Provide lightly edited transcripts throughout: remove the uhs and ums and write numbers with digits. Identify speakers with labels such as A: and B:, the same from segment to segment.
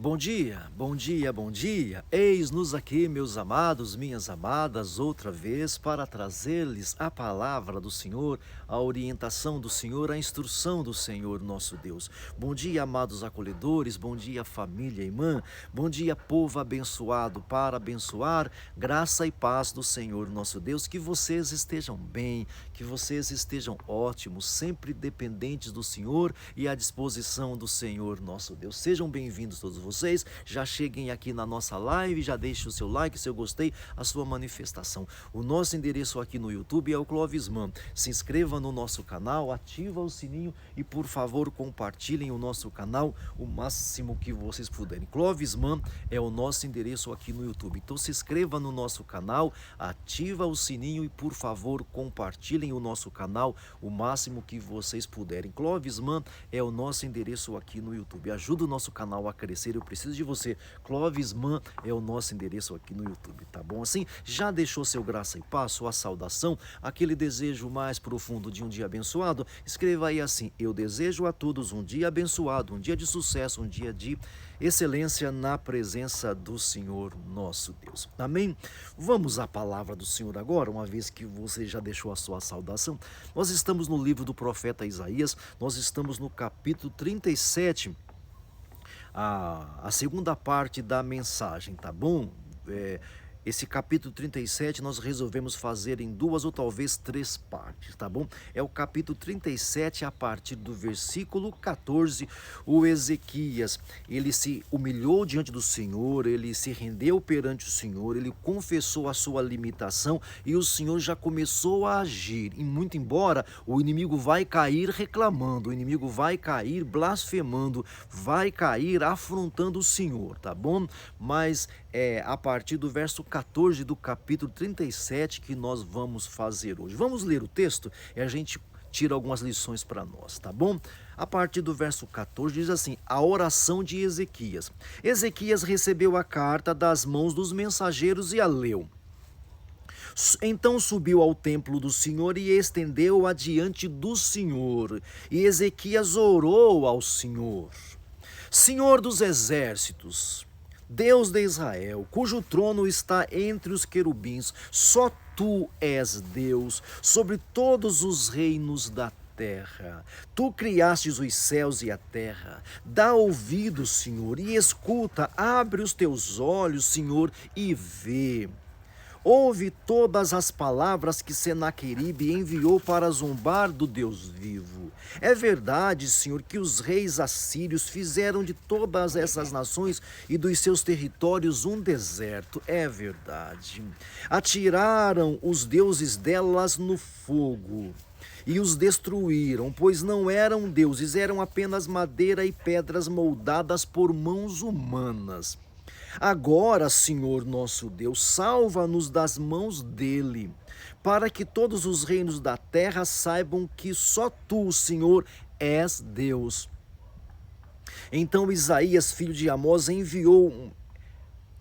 A: Bom dia, bom dia, bom dia. Eis-nos aqui, meus amados, minhas amadas, outra vez para trazer-lhes a palavra do Senhor, a orientação do Senhor, a instrução do Senhor nosso Deus. Bom dia, amados acolhedores, bom dia, família irmã, bom dia, povo abençoado, para abençoar, graça e paz do Senhor nosso Deus, que vocês estejam bem, que vocês estejam ótimos, sempre dependentes do Senhor e à disposição do Senhor nosso Deus. Sejam bem-vindos todos vocês, já cheguem aqui na nossa live, já deixem o seu like, seu gostei, a sua manifestação. O nosso endereço aqui no YouTube é o Clovisman. Se inscreva no nosso canal, ativa o sininho e por favor compartilhem o nosso canal o máximo que vocês puderem. Clovisman é o nosso endereço aqui no YouTube. Então se inscreva no nosso canal, ativa o sininho e por favor compartilhem o nosso canal o máximo que vocês puderem. Clovisman é o nosso endereço aqui no YouTube. Ajuda o nosso canal a crescer. Eu preciso de você. Clovisman é o nosso endereço aqui no YouTube, tá bom? Assim, já deixou seu graça e paz, sua saudação, aquele desejo mais profundo de um dia abençoado? Escreva aí assim: eu desejo a todos um dia abençoado, um dia de sucesso, um dia de excelência na presença do Senhor nosso Deus. Amém? Vamos à palavra do Senhor agora, uma vez que você já deixou a sua saudação. Nós estamos no livro do profeta Isaías, nós estamos no capítulo 37, a segunda parte da mensagem, tá bom? Esse capítulo 37 nós resolvemos fazer em duas ou talvez três partes, tá bom? É o capítulo 37 a partir do versículo 14. O Ezequias, ele se humilhou diante do Senhor, ele se rendeu perante o Senhor, ele confessou a sua limitação e o Senhor já começou a agir. E muito embora o inimigo vai cair reclamando, o inimigo vai cair blasfemando, vai cair afrontando o Senhor, tá bom? Mas é a partir do verso 14 do capítulo 37 que nós vamos fazer hoje. Vamos ler o texto e a gente tira algumas lições para nós, tá bom? A partir do verso 14 diz assim: a oração de Ezequias. Ezequias recebeu a carta das mãos dos mensageiros e a leu. Então subiu ao templo do Senhor e estendeu-a diante do Senhor. E Ezequias orou ao Senhor: Senhor dos exércitos, Deus de Israel, cujo trono está entre os querubins, só tu és Deus sobre todos os reinos da terra. Tu criastes os céus e a terra. Dá ouvido, Senhor, e escuta, abre os teus olhos, Senhor, e vê. Ouve todas as palavras que Senaqueribe enviou para zombar do Deus vivo. É verdade, Senhor, que os reis assírios fizeram de todas essas nações e dos seus territórios um deserto. É verdade. Atiraram os deuses delas no fogo e os destruíram, pois não eram deuses, eram apenas madeira e pedras moldadas por mãos humanas. Agora, Senhor nosso Deus, salva-nos das mãos dele, para que todos os reinos da terra saibam que só tu, Senhor, és Deus. Então Isaías, filho de Amós, enviou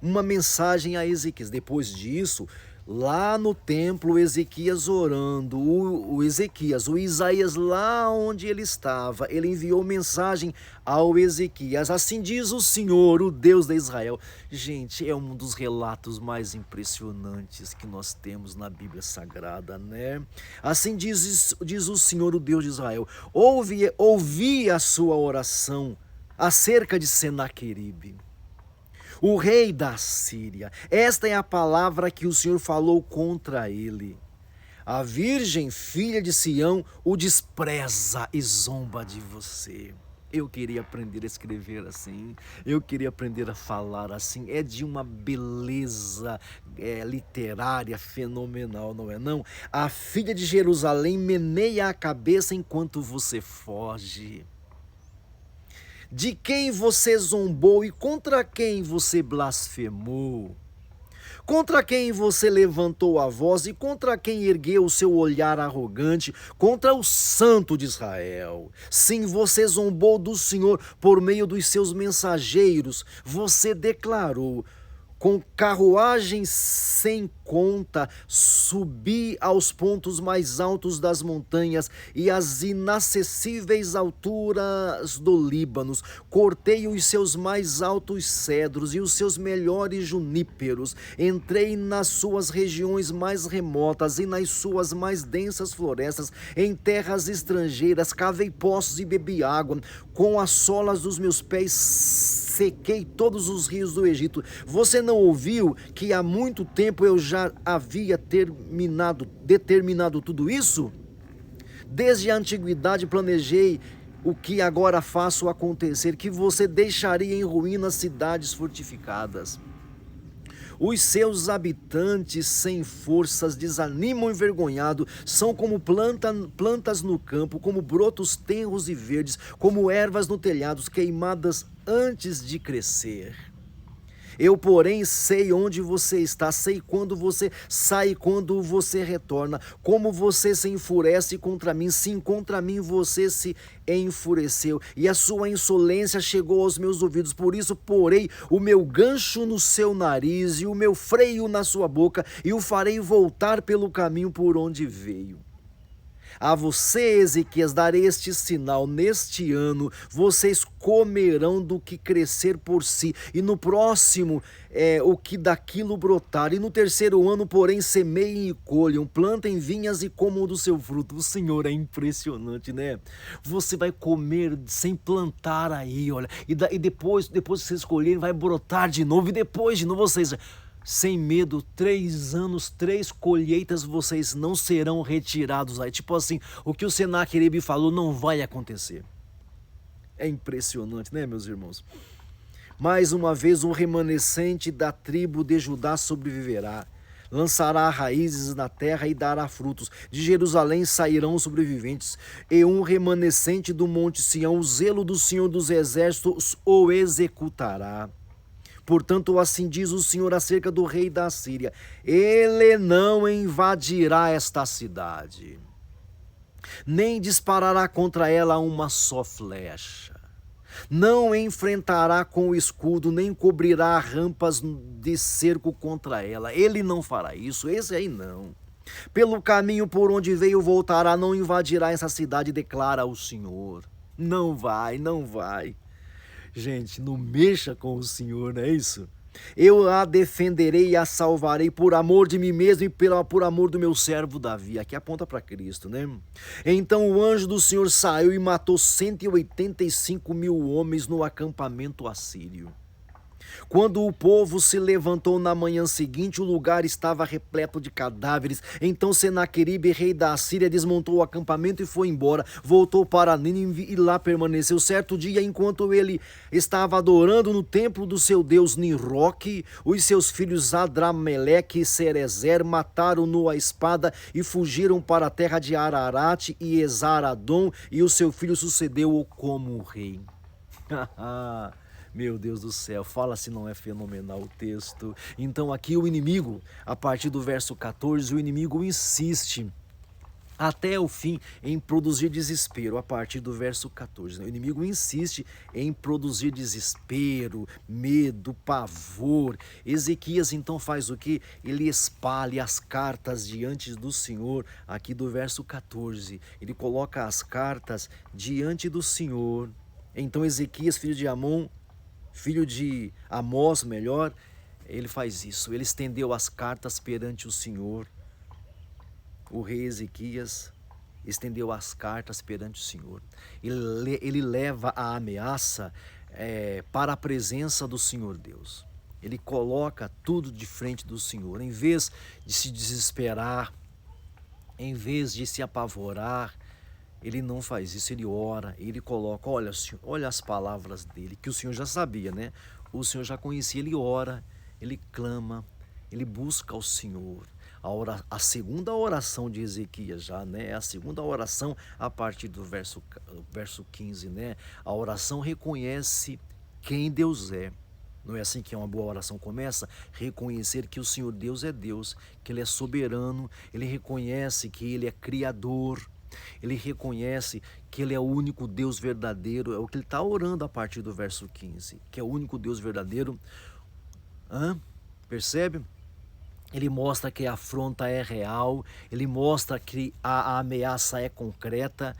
A: uma mensagem a Ezequias. Depois disso, lá no templo, Ezequias orando, o Isaías lá onde ele estava, ele enviou mensagem ao Ezequias: assim diz o Senhor, o Deus de Israel. Gente, é um dos relatos mais impressionantes que nós temos na Bíblia Sagrada, né? Assim diz o Senhor, o Deus de Israel: ouvi a sua oração acerca de Senaqueribe, o rei da Síria. Esta é a palavra que o Senhor falou contra ele. A virgem filha de Sião o despreza e zomba de você. Eu queria aprender a escrever assim, eu queria aprender a falar assim. É de uma beleza literária fenomenal, não é não? A filha de Jerusalém meneia a cabeça enquanto você foge. De quem você zombou e contra quem você blasfemou? Contra quem você levantou a voz e contra quem ergueu o seu olhar arrogante? Contra o Santo de Israel. Sim, você zombou do Senhor por meio dos seus mensageiros. Você declarou: com carruagens sem conta, subi aos pontos mais altos das montanhas e às inacessíveis alturas do Líbano. Cortei os seus mais altos cedros e os seus melhores juníperos. Entrei nas suas regiões mais remotas e nas suas mais densas florestas, em terras estrangeiras, cavei poços e bebi água. Com as solas dos meus pés sequei todos os rios do Egito. Você não ouviu que há muito tempo eu já havia determinado tudo isso? Desde a antiguidade planejei o que agora faço acontecer, que você deixaria em ruínas cidades fortificadas. Os seus habitantes sem forças desanimam envergonhado, são como plantas no campo, como brotos tenros e verdes, como ervas no telhado, queimadas antes de crescer. Eu, porém, sei onde você está, sei quando você sai e quando você retorna, como você se enfurece contra mim, sim, contra mim você se enfureceu, e a sua insolência chegou aos meus ouvidos, por isso porei o meu gancho no seu nariz e o meu freio na sua boca, e o farei voltar pelo caminho por onde veio. A você, Ezequias, darei este sinal: neste ano vocês comerão do que crescer por si, e no próximo o que daquilo brotar, e no terceiro ano, porém, semeiem e colham, plantem vinhas e comam do seu fruto. O Senhor é impressionante, né? Você vai comer sem plantar aí, olha, e depois que vocês colherem, vai brotar de novo, e depois de novo vocês... Sem medo, 3 anos, 3 colheitas, vocês não serão retirados aí. Tipo assim, o que o Senaqueribe falou não vai acontecer. É impressionante, né, meus irmãos? Mais uma vez, um remanescente da tribo de Judá sobreviverá. Lançará raízes na terra e dará frutos. De Jerusalém sairão sobreviventes. E um remanescente do monte Sião, o zelo do Senhor dos Exércitos, o executará. Portanto, assim diz o Senhor acerca do rei da Síria: ele não invadirá esta cidade, nem disparará contra ela uma só flecha. Não enfrentará com o escudo, nem cobrirá rampas de cerco contra ela. Ele não fará isso, esse aí não. Pelo caminho por onde veio voltará, não invadirá essa cidade, declara o Senhor. Não vai, não vai. Gente, não mexa com o Senhor, não é isso? Eu a defenderei e a salvarei por amor de mim mesmo e por amor do meu servo Davi. Aqui aponta para Cristo, né? Então o anjo do Senhor saiu e matou 185 mil homens no acampamento assírio. Quando o povo se levantou na manhã seguinte, o lugar estava repleto de cadáveres. Então Senaqueribe, rei da Assíria, desmontou o acampamento e foi embora. Voltou para Nínive e lá permaneceu. Certo dia, enquanto ele estava adorando no templo do seu deus Nisroque, os seus filhos Adrameleque e Cerezer mataram-no à espada e fugiram para a terra de Ararat e Esaradom, e o seu filho sucedeu-o como rei. Meu Deus do céu, fala se não é fenomenal o texto. Então aqui o inimigo, a partir do verso 14, o inimigo insiste até o fim em produzir desespero, a partir do verso 14. O inimigo insiste em produzir desespero, medo, pavor. Ezequias então faz o quê? Ele espalha as cartas diante do Senhor, aqui do verso 14. Ele coloca as cartas diante do Senhor. Então Ezequias, filho de Amós, ele faz isso. Ele estendeu as cartas perante o Senhor. O rei Ezequias estendeu as cartas perante o Senhor. Ele leva a ameaça para a presença do Senhor Deus. Ele coloca tudo de frente do Senhor. Em vez de se desesperar, em vez de se apavorar, ele não faz isso, ele ora, ele coloca, olha, Senhor, olha as palavras dele, que o Senhor já sabia, né? O Senhor já conhecia, ele ora, ele clama, ele busca ao Senhor. A segunda oração de Ezequias já, né? A segunda oração a partir do verso 15, né? A oração reconhece quem Deus é. Não é assim que uma boa oração começa? Reconhecer que o Senhor Deus é Deus, que Ele é soberano, Ele reconhece que Ele é Criador, ele reconhece que Ele é o único Deus verdadeiro. É o que ele está orando a partir do verso 15, que é o único Deus verdadeiro. Percebe? Ele mostra que a afronta é real, ele mostra que a ameaça é concreta,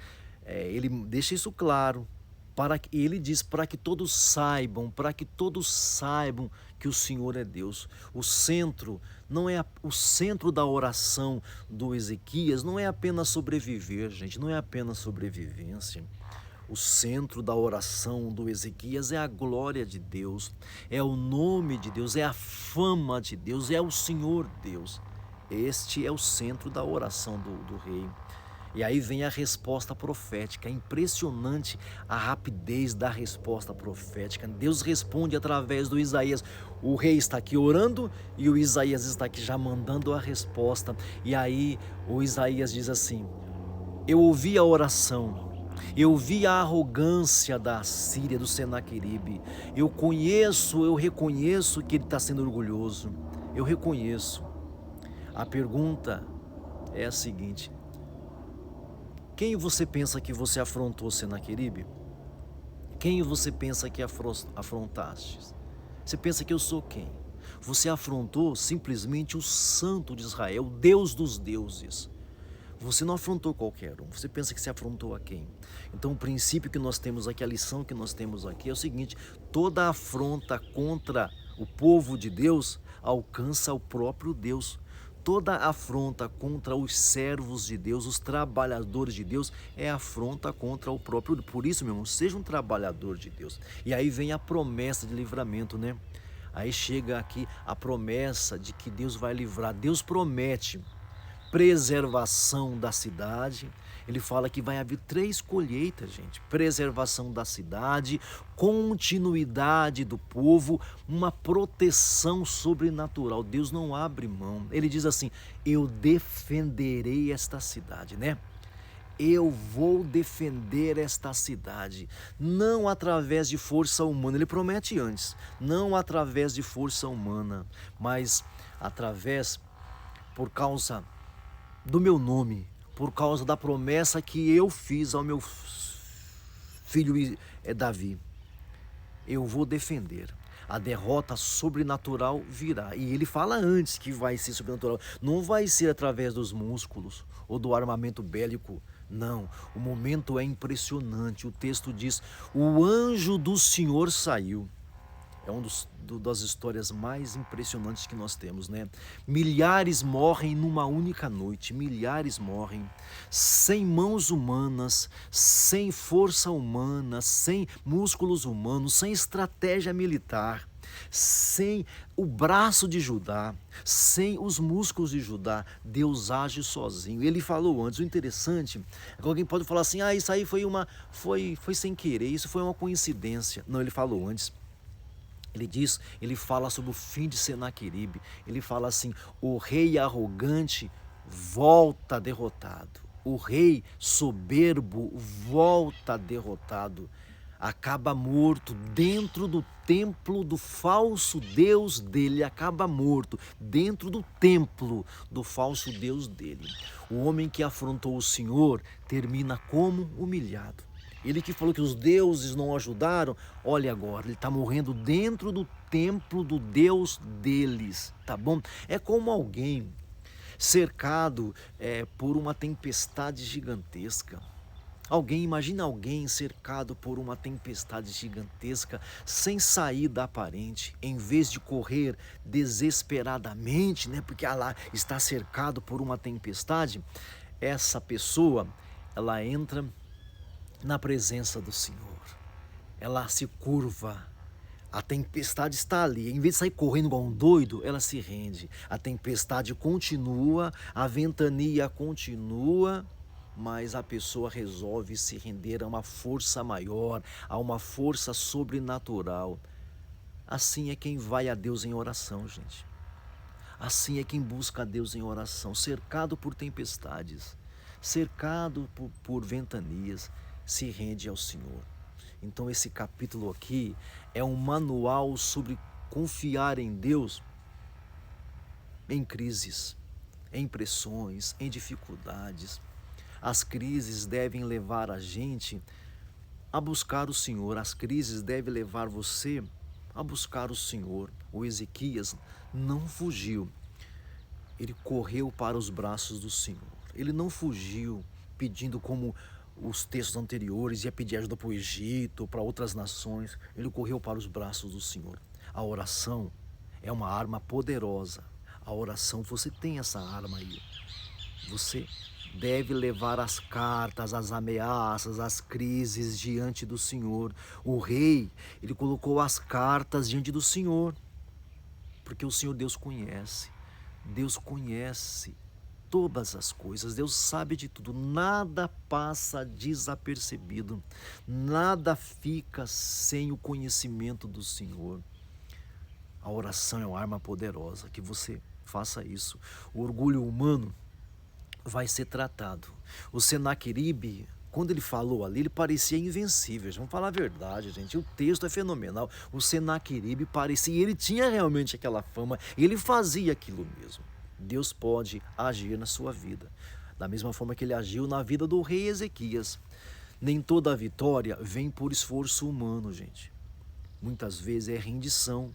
A: ele deixa isso claro. E ele diz para que todos saibam que o Senhor é Deus. O centro não é o centro da oração do Ezequias não é apenas sobreviver, gente, não é apenas sobrevivência. O centro da oração do Ezequias é a glória de Deus, é o nome de Deus, é a fama de Deus, é o Senhor Deus. Este é o centro da oração do rei. E aí vem a resposta profética. É impressionante a rapidez da resposta profética. Deus responde através do Isaías. O rei está aqui orando e o Isaías está aqui já mandando a resposta. E aí o Isaías diz assim: eu ouvi a oração, eu vi a arrogância da Síria, do Senaqueribe. Eu reconheço que ele está sendo orgulhoso. Eu reconheço. A pergunta é a seguinte: quem você pensa que você afrontou, Senaqueribe? Quem você pensa que afrontaste? Você pensa que eu sou quem? Você afrontou simplesmente o Santo de Israel, o Deus dos deuses. Você não afrontou qualquer um. Você pensa que se afrontou a quem? Então o princípio que nós temos aqui, a lição que nós temos aqui é o seguinte: toda afronta contra o povo de Deus alcança o próprio Deus. Toda afronta contra os servos de Deus, os trabalhadores de Deus, é afronta contra o próprio Deus. Por isso, meu irmão, seja um trabalhador de Deus. E aí vem a promessa de livramento, né? Aí chega aqui a promessa de que Deus vai livrar. Deus promete preservação da cidade. Ele fala que vai haver 3 colheitas, gente. Preservação da cidade, continuidade do povo, uma proteção sobrenatural. Deus não abre mão. Ele diz assim: eu defenderei esta cidade, né? Eu vou defender esta cidade, não através de força humana. Ele promete antes, não através de força humana, mas através, por causa do meu nome, por causa da promessa que eu fiz ao meu filho Davi. Eu vou defender. A derrota sobrenatural virá. E ele fala antes que vai ser sobrenatural. Não vai ser através dos músculos ou do armamento bélico. Não, o momento é impressionante. O texto diz: o anjo do Senhor saiu. É uma das histórias mais impressionantes que nós temos, né? Milhares morrem numa única noite, milhares morrem, sem mãos humanas, sem força humana, sem músculos humanos, sem estratégia militar, sem o braço de Judá, sem os músculos de Judá. Deus age sozinho. Ele falou antes. O interessante é que alguém pode falar assim: ah, isso aí foi sem querer, isso foi uma coincidência. Não, ele falou antes. Ele fala sobre o fim de Senaqueribe. Ele fala assim: o rei arrogante volta derrotado. O rei soberbo volta derrotado. Acaba morto dentro do templo do falso Deus dele. Acaba morto dentro do templo do falso Deus dele. O homem que afrontou o Senhor termina como humilhado. Ele que falou que os deuses não ajudaram, olha agora, ele está morrendo dentro do templo do Deus deles, tá bom? É como alguém cercado por uma tempestade gigantesca. Imagina alguém cercado por uma tempestade gigantesca, sem saída aparente, em vez de correr desesperadamente, né? Porque lá está cercado por uma tempestade. Essa pessoa, ela entra na presença do Senhor, ela se curva, a tempestade está ali, em vez de sair correndo igual um doido, ela se rende. A tempestade continua, a ventania continua, mas a pessoa resolve se render a uma força maior, a uma força sobrenatural. Assim é quem vai a Deus em oração, gente. Assim é quem busca a Deus em oração, cercado por tempestades, cercado por ventanias, se rende ao Senhor. Então esse capítulo aqui é um manual sobre confiar em Deus em crises, em pressões, em dificuldades. As crises devem levar a gente a buscar o Senhor. As crises devem levar você a buscar o Senhor. O Ezequias não fugiu, ele correu para os braços do Senhor. Ele não fugiu pedindo como os textos anteriores, ia pedir ajuda para o Egito, para outras nações. Ele correu para os braços do Senhor. A oração é uma arma poderosa. A oração, você tem essa arma aí. Você deve levar as cartas, as ameaças, as crises diante do Senhor. O rei, ele colocou as cartas diante do Senhor, porque o Senhor Deus conhece. Deus conhece todas as coisas, Deus sabe de tudo, nada passa desapercebido, nada fica sem o conhecimento do Senhor. A oração é uma arma poderosa, que você faça isso. O orgulho humano vai ser tratado. O Senaqueribe, quando ele falou ali, ele parecia invencível. Vamos falar a verdade, gente. O texto é fenomenal. O Senaqueribe parecia, ele tinha realmente aquela fama, ele fazia aquilo mesmo. Deus pode agir na sua vida, da mesma forma que ele agiu na vida do rei Ezequias. Nem toda a vitória vem por esforço humano, gente. Muitas vezes é rendição,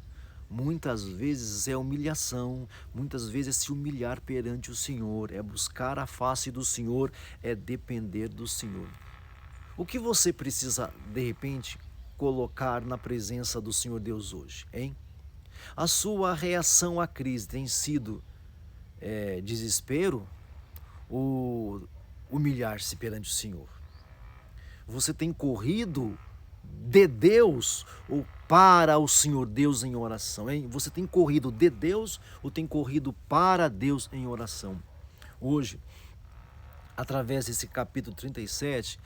A: muitas vezes é humilhação, muitas vezes é se humilhar perante o Senhor, é buscar a face do Senhor, é depender do Senhor. O que você precisa, de repente, colocar na presença do Senhor Deus hoje, hein? A sua reação à crise tem sido desespero ou humilhar-se perante o Senhor? Você tem corrido de Deus ou para o Senhor Deus em oração, hein? Você tem corrido de Deus ou tem corrido para Deus em oração? Hoje, através desse capítulo 37,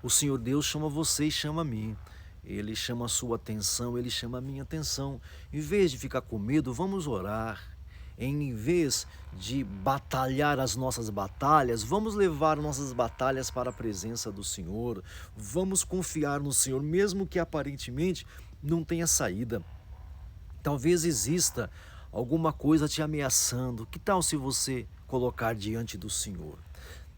A: o Senhor Deus chama você e chama a mim. Ele chama a sua atenção, ele chama a minha atenção. Em vez de ficar com medo, vamos orar. Em vez de batalhar as nossas batalhas, vamos levar nossas batalhas para a presença do Senhor. Vamos confiar no Senhor, mesmo que aparentemente não tenha saída. Talvez exista alguma coisa te ameaçando. Que tal se você colocar diante do Senhor?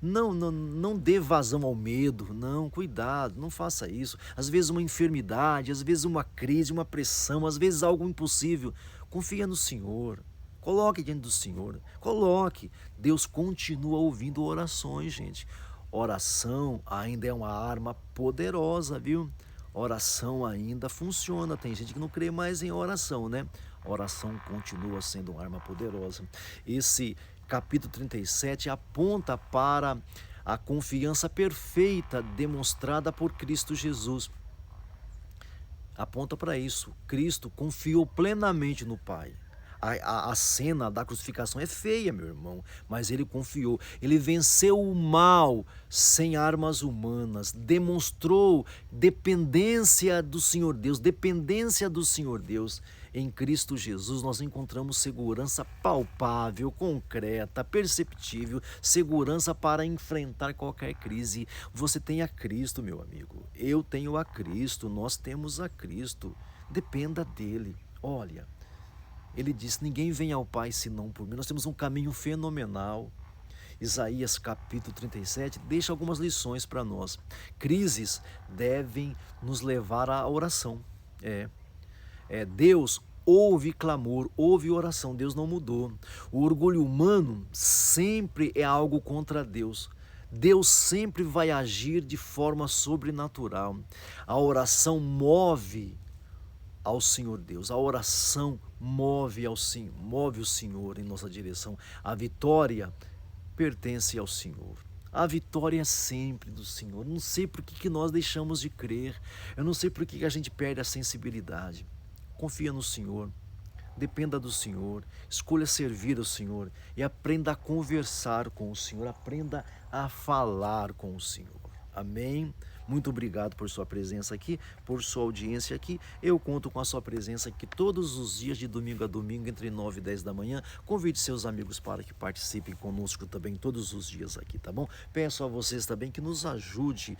A: Não dê vazão ao medo, não, cuidado, não faça isso. Às vezes uma enfermidade, às vezes uma crise, uma pressão, às vezes algo impossível. Confia no Senhor. Coloque diante do Senhor, coloque. Deus continua ouvindo orações, gente. Oração ainda é uma arma poderosa, viu? Oração ainda funciona. Tem gente que não crê mais em oração, né? Oração continua sendo uma arma poderosa. Esse capítulo 37 aponta para a confiança perfeita demonstrada por Cristo Jesus. Aponta para isso. Cristo confiou plenamente no Pai. A cena da crucificação é feia, meu irmão, mas ele confiou. Ele venceu o mal sem armas humanas, demonstrou dependência do Senhor Deus, dependência do Senhor Deus. Em Cristo Jesus nós encontramos segurança palpável, concreta, perceptível, segurança para enfrentar qualquer crise. Você tem a Cristo, meu amigo. Eu tenho a Cristo, nós temos a Cristo. Dependa dele. Olha, ele disse, ninguém vem ao Pai senão por mim. Nós temos um caminho fenomenal. Isaías capítulo 37 deixa algumas lições para nós. Crises devem nos levar à oração. Deus ouve clamor, ouve oração, Deus não mudou. O orgulho humano sempre é algo contra Deus. Deus sempre vai agir de forma sobrenatural. A oração move ao Senhor Deus. A oração move o Senhor em nossa direção. A vitória pertence ao Senhor. A vitória é sempre do Senhor. Não sei por que nós deixamos de crer. Eu não sei por que a gente perde a sensibilidade. Confia no Senhor. Dependa do Senhor. Escolha servir ao Senhor. E aprenda a conversar com o Senhor. Aprenda a falar com o Senhor. Amém? Muito obrigado por sua presença aqui, por sua audiência aqui. Eu conto com a sua presença aqui todos os dias, de domingo a domingo, entre 9 e 10 da manhã. Convide seus amigos para que participem conosco também todos os dias aqui, tá bom? Peço a vocês também que nos ajude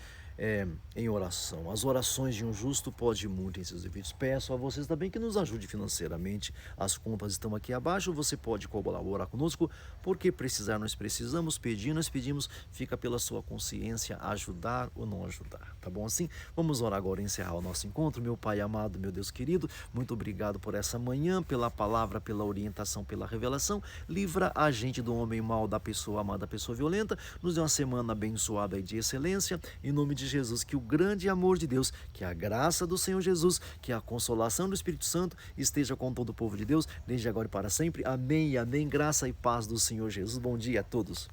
A: em oração. As orações de um justo pode muito em seus efeitos. Peço a vocês também que nos ajude financeiramente. As contas estão aqui abaixo. Você pode colaborar conosco, porque precisar nós precisamos, pedir nós pedimos. Fica pela sua consciência ajudar ou não ajudar, tá bom assim? Vamos orar agora e encerrar o nosso encontro. Meu Pai amado, meu Deus querido, muito obrigado por essa manhã, pela palavra, pela orientação, pela revelação. Livra a gente do homem mau, da pessoa amada, da pessoa violenta. Nos dê uma semana abençoada e de excelência. Em nome de Jesus, que o grande amor de Deus, que a graça do Senhor Jesus, que a consolação do Espírito Santo esteja com todo o povo de Deus, desde agora e para sempre. Amém e amém. Graça e paz do Senhor Jesus. Bom dia a todos.